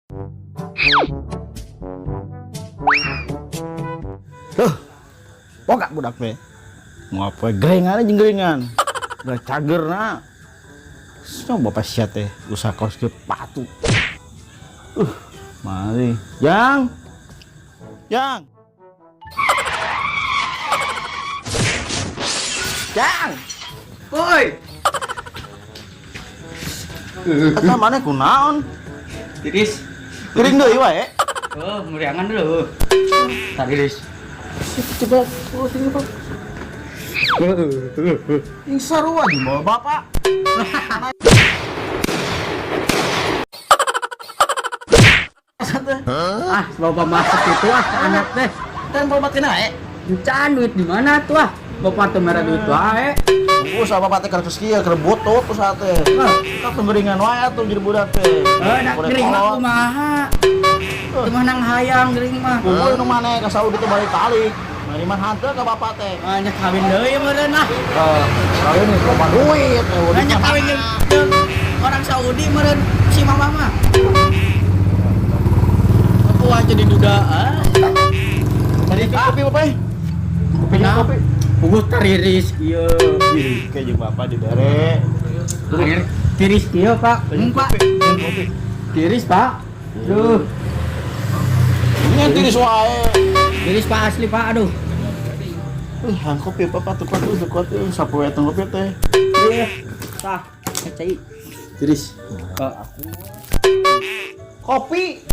Tuh, pokok budak teh. Mau apa geringan aja geringan. Udah cager na. Semua bapak sia teh usaha kaos ke patu. Mari. Yang. Yang. Yang. Woi. Kata mana kunaon? Tiris. Kering deui wae. Oh, meriangan dulu. Tadi Tiris. Coba sini Pak. Yang sarua di bawah bapak. Ah, bapak masak itu anak teh. Kan bapak kena Encan duit di mana tuh ah? Bapak tuh merah duit wae. Usaha bapak teh kerja kieu keur botot usaha teh. Kita penggeringan wae atuh jadi budak teh. Nak gering mah kumaha? Cuma nang hayang gering mah. Kumpul nu maneh ka Saudi teh balik kali. Mari mah hanteu ka bapak teh. Nya kawin deui meureun ah. Kawin nih loba duit. Nya kawin jeung orang Saudi meureun si mama mah. Aku aja diduda ah. Tadi kopi bapak. Kopinya kopi. Puguh tariris ieu. Kayak jeung bapak dibere. Tiris kieu, Pak. Pak. Kopi. Tiris, Pak. Duh. Ini tiris wae. Tiris Pak asli, Pak. Aduh. Han kopi bapak tuh kuat sapoe tong kopi teh. Iya. Tah, cai. Tiris. Pak. Kopi.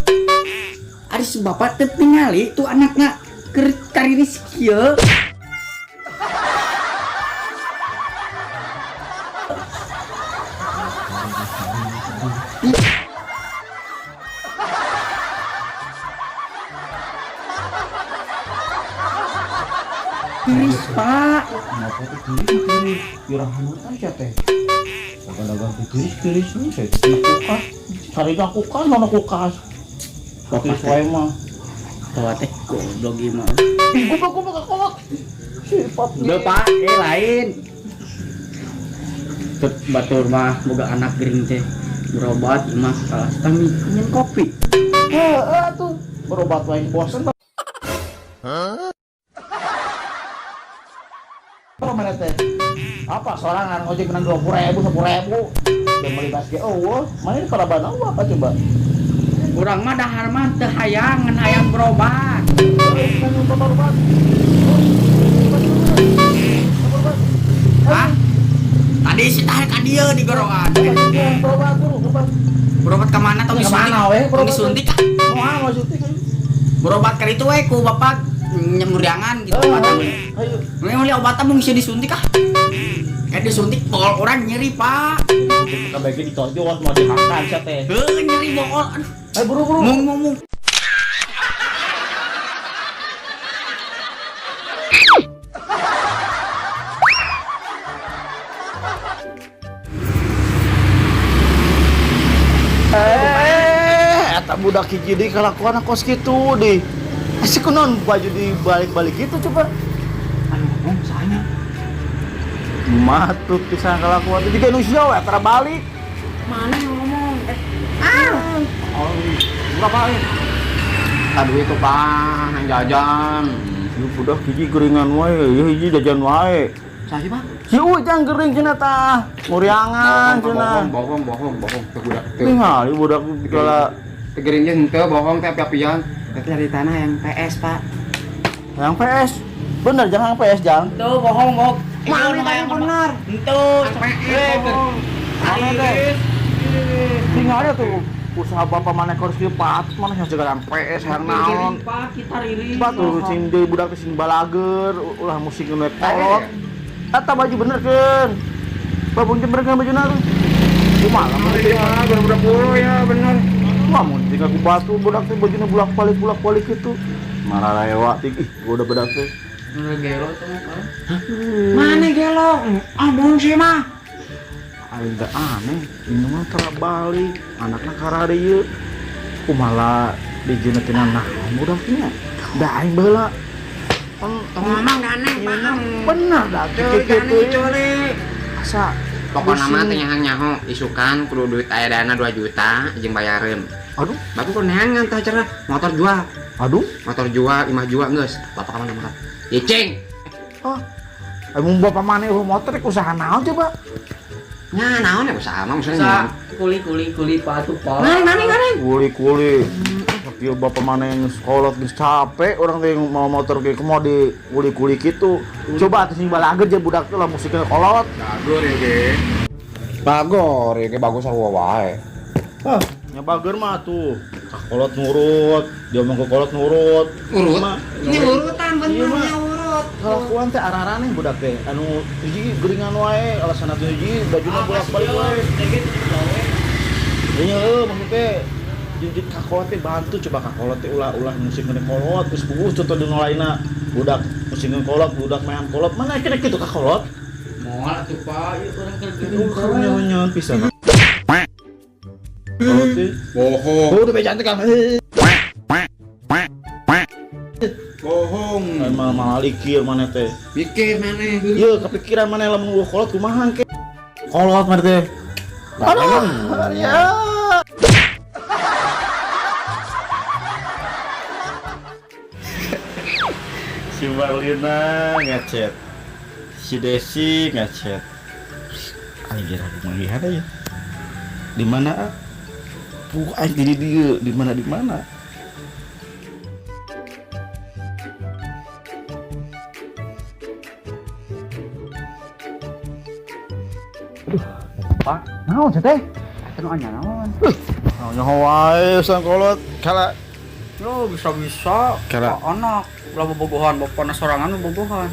Ari si bapak teh ningali tuh anaknya keur tariris kieu. Tiris Pak. Kenapa tuh tiris? Pirang hanutan sia teh. Dagang tiris nih saya kulkas. Cari kulkas mana kulkas. Kopi wae mah. Tawa teh goblok ieu mah. Goblok kakak. Sifat Udah Pak, lain. Batur mah boga anak gering teh berobat imah kalah tami nyen kopi. Tuh berobat wae bosen. Apa mana teh? Apa sorangan ojek menang 20.000 10.000. Dan melibas ge mana ini kalau bana apa coba? Urang mah dahar mah teu hayang ngan hayang berobat. Hah? Tadi si tah ka dieu di gorokan. Berobat ka mana tong disuntik? Tong disuntik kah? Moal suntik. Berobat ka ditu we ku bapak nyemuriangan gitu obatna. Ayo. Memang obatna mung bisa disuntik kah? Disuntik bokol orang nyeri, Pak. Kita bagi ditonjol mau dimakan sia teh. Heuh nyeri bokol. Aduh. Ayo buru-buru. Mung. Eta budak hiji deui kalakuan kos kitu deui. Asik kunaon baju dibalik-balik gitu coba. Anu ngomong sahanya. Matut pisan kalakuan teh diga nu sia we tara balik. Mana yang ngomong? Berapa ini? Aduh itu Pak, yang jajan. Ieu budak hiji geringan wae, ieu hiji jajan wae. Sahi Pak? Si Ujang gering cenah tah. Muriangan cenah. Bohong. Teu budak teu. Tingali budak kala Tegerin jeung henteu bohong teh api-apian. Tapi dari tanah yang PS, Pak. yang PS. Bener jangan PS jang. Tuh bohong. Mana yang benar? Itu PS. Aneh deh. Tingali tuh usaha bapak mana harus dipat mana yang segala PS yang naon. Pak, kita riris. Coba tuh sing deui budak sing balager ulah musik nu kolot. Eta baju bener kan. Babung jember kan bajuna tuh. Kumaha lamun Budak puluh ya bener. lamun jika ku batu budak teh bajuna bulak-balik gitu. Marah lewa ih gua udah bedak teh. Gelo itu mana gelo? Amun sih mah. Aing teh aneh, ini mah tara balik, anakna karari ieu. Kumaha dijieun teh nah budaknya. Da aing baheula. Ngomong aneh, Pak. Bener dah kitu asa Pokokna mah teh nyaho isukan kudu duit aya dana 2 juta jeung bayareun. Aduh, bapak kok neangan tah cara motor jual. aduh. Motor jual, imah jual geus. Bapak ka mana motor? Icing. Ah. Emang bapak mana motor usaha naon coba? Nya naon ya usaha mah maksudnya Sa naon? kuli patu pak. Ngareng. Kuli. Tapi bapak mana yang sekolah geus capek orang teh mau motor ge mau di kuli gitu. Coba atuh sing balager je budak teh lah musiknya kolot. Bagor ya ge. Bagor ya kayak bagus sarua wae. Ah, nya bager mah tuh. Kolot nurut, dia omong ke kolot nurut. Urut. Mah, Ini urutan Iya, Mak. bener urut. kelakuan teh arah-arah nih budak teh. Anu hiji geuringan wae, alasan atuh hiji bajuna bolak-balik wae. Iya, maksud teh jeung kakolot teh bantu coba kakolot teh ulah musik ngeun kolot geus puguh contoh dina lainna budak musik ngeun kolot, budak main kolot. Mana kira kitu kakolot? Moal atuh pak, ieu urang keur Karunya pisan. Kolot teh. Bohong. Oh, udah cantik kan. Bohong. Emang malah likir mana teh. Mikir maneh. Iya, kepikiran mana lamun gua kolot kumaha ke? Kolot mana teh? Aduh, ya. Si Marlina ngechat, si Desi ngechat. Anjir, aku melihat aja. Di mana? Aing di dia, di mana? Pak, naon teh teh? atuh anya naon. Naon wae sang kolot kala Yo bisa-bisa Kala. anak lah bobogohan bapana sorangan bobogohan.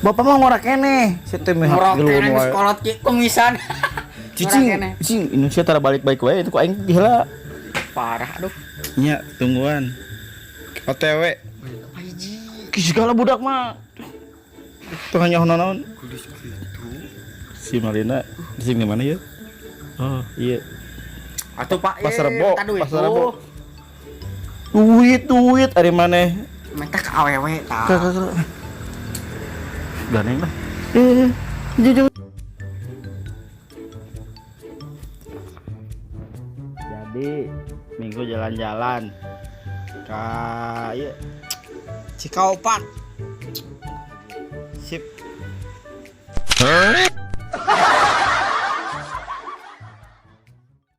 Bapak mah ngora keneh, si teh meh Ngorok geuleuh kene geus wae. kolot ki kumisan. Cicing Indonesia tara balik baik wae itu ku aing gila. Parah aduh. Nya tungguan. OTW. Segala budak mah. Tengah nyaho naon? Si Marina di sini mana ya? Oh, iya. Atuh Pak, Pasar Rebo, duit. Pasar Rebo. Duit ari maneh. Minta ke awewe tah. Ganeng lah. Jujur. Jadi minggu jalan-jalan ieu Cikaupat. sip.